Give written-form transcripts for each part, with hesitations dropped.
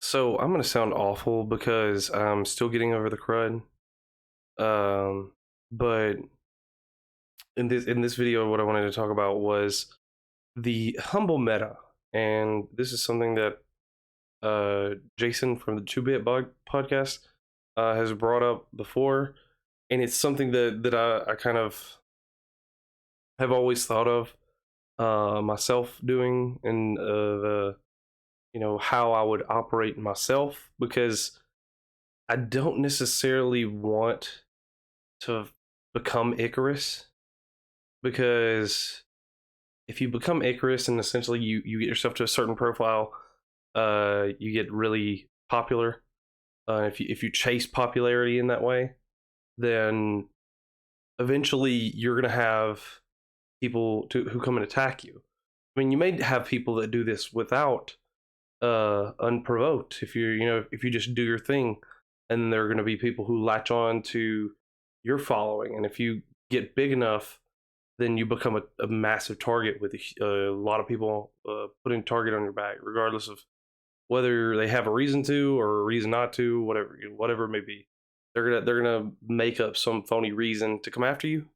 So I'm gonna sound awful because I'm still getting over the crud. Um, but in this video, what I wanted to talk about was the humble meta, and this is something that Jason from the podcast has brought up before, and it's something that I kind of have always thought of myself doing, and the how I would operate myself because I don't necessarily want to become Icarus, because if you become Icarus and essentially you get yourself to a certain profile, you get really popular. If you chase popularity in that way, then eventually you're gonna have who come and attack you. I mean, you may have people that do this without unprovoked. If you just do your thing, and there are going to be people who latch on to your following, and if you get big enough, then you become a massive target with a lot of people putting target on your back, regardless of whether they have a reason to or a reason not to, whatever it may be. They're gonna make up some phony reason to come after you.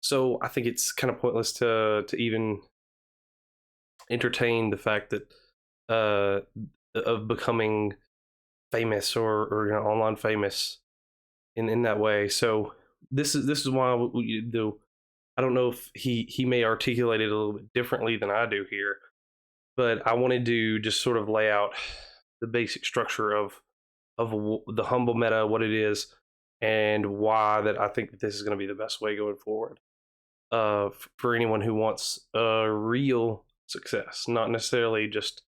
So I think it's kind of pointless to even entertain the fact that uh, of becoming famous, or online famous in that way. So this is why we do. I don't know if he may articulate it a little bit differently than I do here, but I wanted to just sort of lay out the basic structure of the humble meta, what it is, and why that I think that this is going to be the best way going forward. For anyone who wants real success, not necessarily just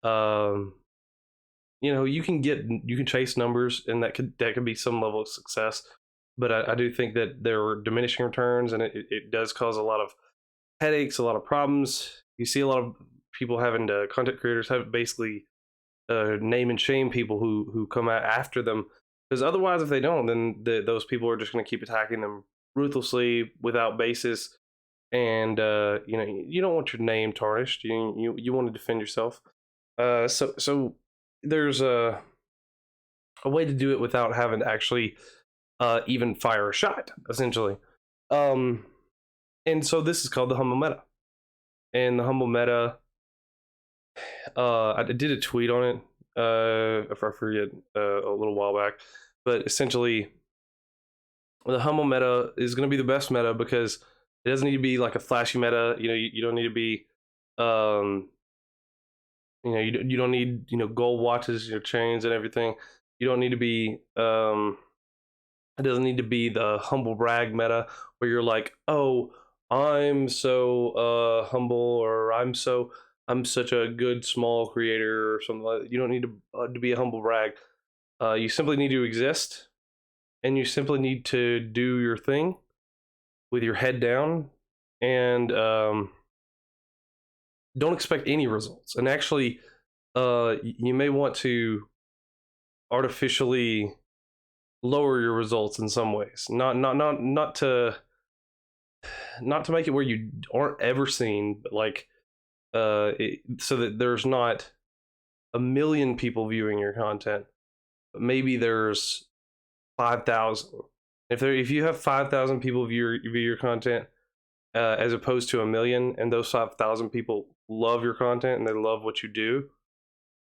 um, you can chase numbers, and that could be some level of success, but I do think that there are diminishing returns, and it does cause a lot of headaches, a lot of problems. You see a lot of people having to content creators have basically name and shame people who come out after them, because otherwise, if they don't, then those people are just going to keep attacking them ruthlessly without basis. And you don't want your name tarnished. You want to defend yourself. So there's a way to do it without having to actually even fire a shot, essentially. Um, and so this is called the humble meta. And the humble meta, I did a tweet on it, if I forget, a little while back. But essentially, the humble meta is going to be the best meta because it doesn't need to be like a flashy meta. You don't need to be, um, you don't need gold watches, chains and everything. You don't need to be it doesn't need to be the humble brag meta where you're like, oh, I'm so humble, or I'm such a good small creator or something like that. You don't need to be a humble brag. You simply need to exist, and you simply need to do your thing with your head down, and don't expect any results. And actually, you may want to artificially lower your results in some ways. Not to make it where you aren't ever seen, but like so that there's not a million people viewing your content, but maybe there's 5,000. If you have 5,000 people view your content, as opposed to a million, and those 5,000 people love your content and they love what you do,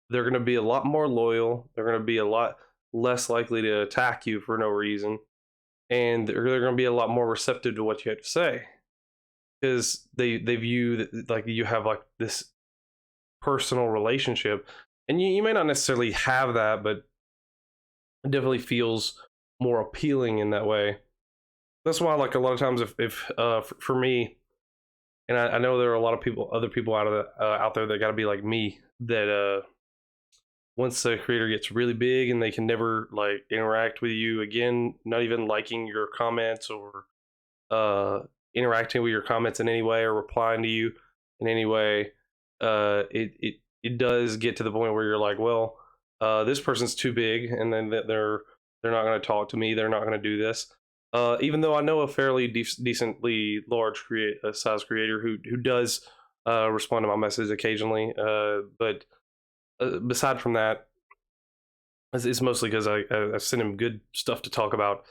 they're going to be a lot more loyal. They're going to be a lot less likely to attack you for no reason, and they're going to be a lot more receptive to what you have to say, because they view that like you have like this personal relationship, and you may not necessarily have that, but it definitely feels more appealing in that way. That's why, like, a lot of times, if for me, and I know there are a lot of other people out there that got to be like me, that once the creator gets really big and they can never like interact with you again, not even liking your comments, or uh, interacting with your comments in any way, or replying to you in any way, it does get to the point where you're like, well, this person's too big, and then they're not going to talk to me. They're not going to do this. Even though I know a fairly decently large size creator who does respond to my message occasionally, but beside from that, It's mostly because I sent him good stuff to talk about.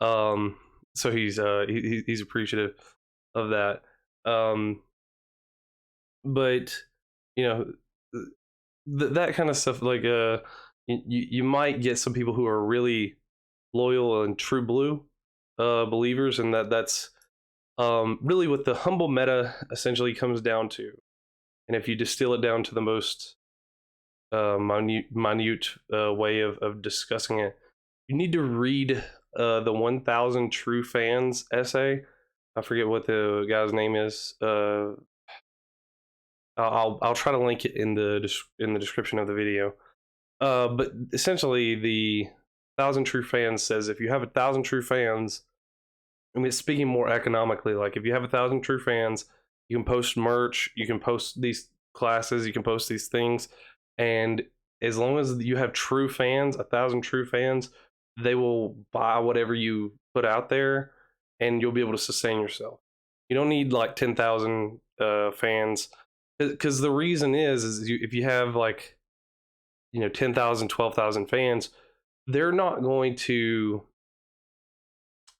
Um, so he's appreciative of that. Um, but you know, that kind of stuff, like you might get some people who are really loyal and true blue believers, and that's really what the humble meta essentially comes down to. And if you distill it down to the most minute way of discussing it, you need to read the 1,000 True Fans essay. I forget what the guy's name is. I'll try to link it in the description of the video. But essentially, the 1,000 True Fans says if you have 1,000 true fans, I mean, speaking more economically, like if you have 1,000 true fans, you can post merch, you can post these classes, you can post these things, and as long as you have true fans, 1,000 true fans, they will buy whatever you put out there, and you'll be able to sustain yourself. You don't need like 10,000 fans, because the reason is if you have like 10,000, 12,000 fans, they're not going to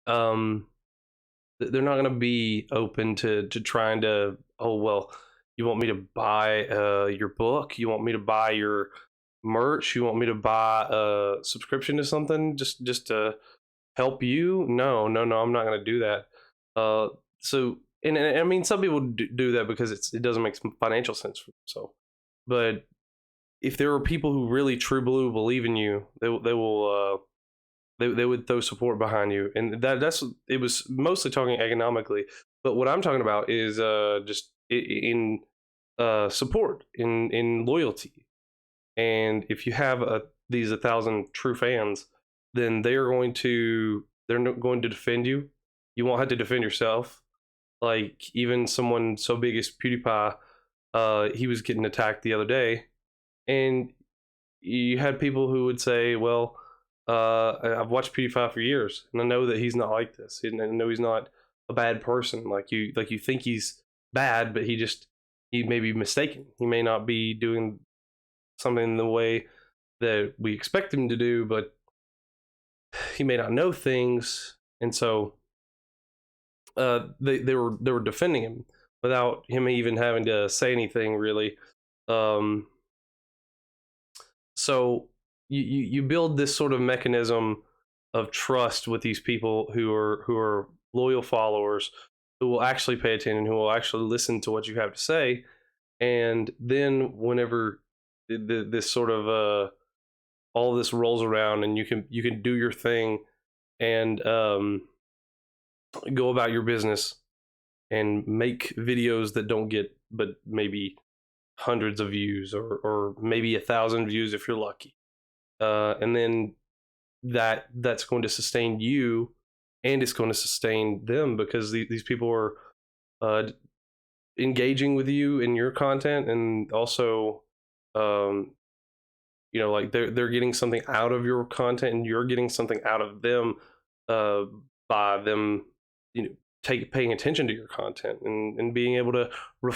um they're not going to be open to trying to, oh well, you want me to buy your book, you want me to buy your merch, you want me to buy a subscription to something just to help you. No, no, no, I'm not going to do that. uh so and I mean, some people do that because it doesn't make some financial sense for themselves, but if there are people who really true blue believe in you, they will they would throw support behind you, and that's it was mostly talking economically, but what I'm talking about is just in support, in loyalty. And if you have these 1,000 true fans, then they're not going to defend you. You won't have to defend yourself. Like even someone so big as PewDiePie, he was getting attacked the other day, and you had people who would say, "Well, I've watched PewDiePie for years, and I know that he's not like this. And I know he's not a bad person. Like you think he's bad, but he may be mistaken. He may not be doing something the way that we expect him to do, but he may not know things." And so they were defending him without him even having to say anything really. Um, so you build this sort of mechanism of trust with these people who are loyal followers, who will actually pay attention, who will actually listen to what you have to say. And then whenever this sort of all this rolls around, and you can do your thing and go about your business and make videos that don't get but maybe hundreds of views, or maybe 1,000 views if you're lucky, and then that's going to sustain you, and it's going to sustain them because these people are uh, engaging with you in your content, and also um, like they're getting something out of your content, and you're getting something out of them uh, by them you know paying attention to your content, and being able to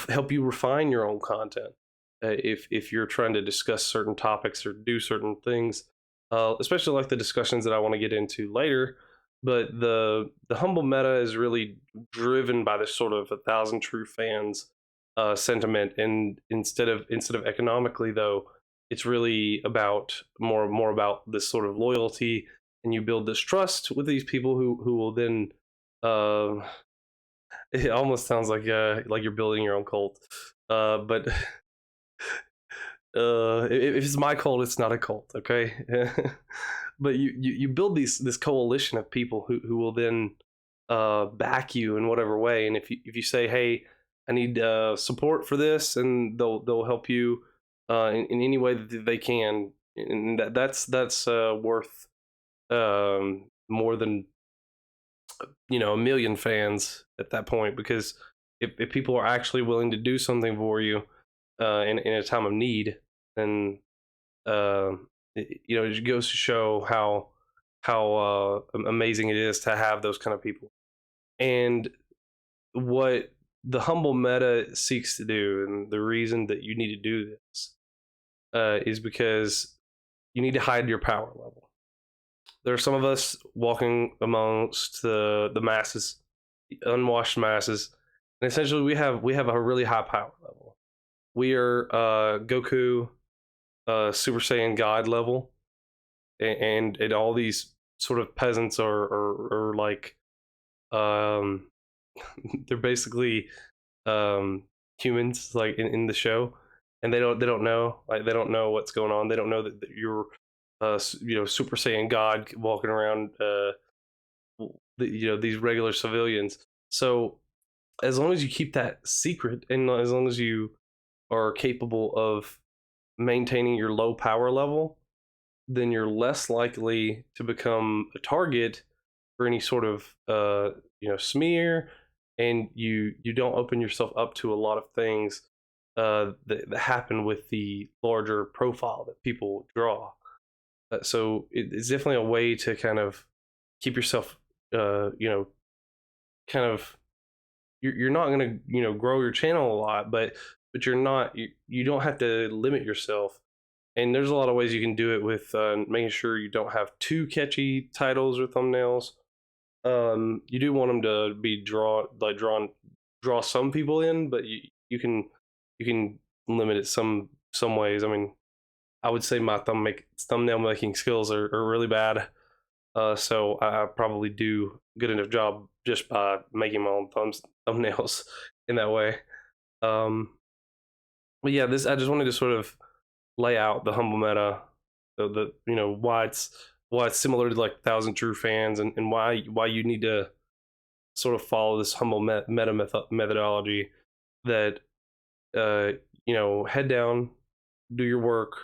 help you refine your own content, if you're trying to discuss certain topics or do certain things, especially like the discussions that I want to get into later. But the humble meta is really driven by this sort of 1,000 true fans sentiment, and instead of economically though, it's really about more about this sort of loyalty, and you build this trust with these people who will then uh, it almost sounds like you're building your own cult, but if it's my cult, it's not a cult, okay? But you build this coalition of people who will then back you in whatever way. And if you say, hey, I need support for this, and they'll help you in any way that they can, and that's worth more than a million fans at that point, because if people are actually willing to do something for you in a time of need, then uh, it goes to show how amazing it is to have those kind of people. And what the humble meta seeks to do, and the reason that you need to do this, is because you need to hide your power level. There are some of us walking amongst the masses, the unwashed masses, and essentially we have a really high power level. We are Goku, Super Saiyan God level, and all these sort of peasants are like um they're basically humans like in the show, and they don't know, like they don't know what's going on. They don't know that you're Super Saiyan God walking around these regular civilians. So as long as you keep that secret, and as long as you are capable of maintaining your low power level, then you're less likely to become a target for any sort of smear, and you don't open yourself up to a lot of things that happen with the larger profile that people draw. So it's definitely a way to kind of keep yourself, you know, kind of you're not going to grow your channel a lot, but you don't have to limit yourself. And there's a lot of ways you can do it with making sure you don't have too catchy titles or thumbnails. You do want them to be draw some people in, but you can limit it some ways. I mean, I would say my thumbnail making skills are really bad. So I probably do a good enough job just by making my own thumbnails in that way. Um, but yeah, this I just wanted to sort of lay out the humble meta, the why it's similar to like Thousand True Fans, and why you need to sort of follow this humble methodology that uh, head down, do your work,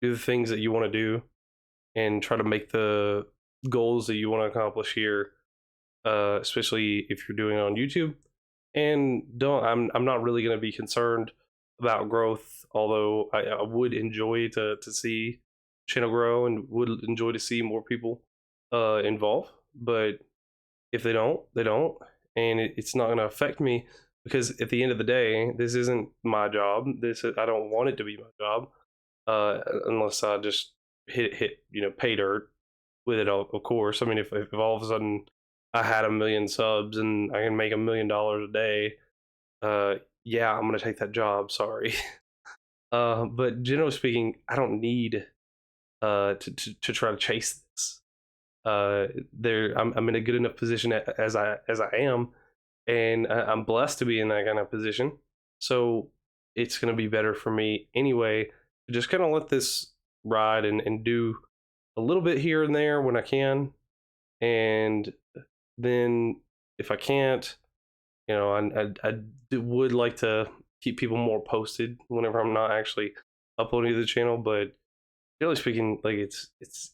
do the things that you want to do, and try to make the goals that you want to accomplish here, especially if you're doing it on YouTube. And don't I'm not really going to be concerned about growth, although I would enjoy to see channel grow and would enjoy to see more people involved. But if they don't, they don't, and it's not going to affect me, because at the end of the day, this isn't my job. I don't want it to be my job, unless I just hit pay dirt with it. Of course, I mean, if all of a sudden I had 1 million subs and I can make $1 million a day, uh, yeah, I'm gonna take that job. Sorry, but generally speaking, I don't need to try to chase this. I'm in a good enough position as I am, and I'm blessed to be in that kind of position. So it's gonna be better for me anyway to just kind of let this ride and do a little bit here and there when I can, and then if I can't, would like to keep people more posted whenever I'm not actually uploading to the channel. But generally speaking, like it's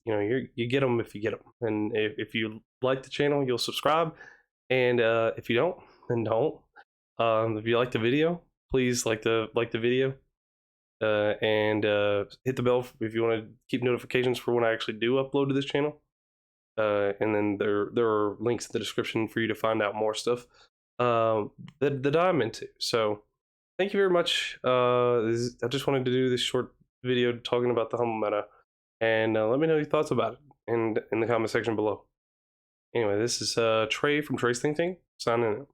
you get them if you get them, and if you like the channel, you'll subscribe, and if you don't, then don't. If you like the video, please like the video, and hit the bell if you want to keep notifications for when I actually do upload to this channel. And then there are links in the description for you to find out more stuff that I'm into. So thank you very much. I just wanted to do this short video talking about the humble meta, and let me know your thoughts about it in the comment section below. Anyway, this is Trey from Trey's Think Tank signing out.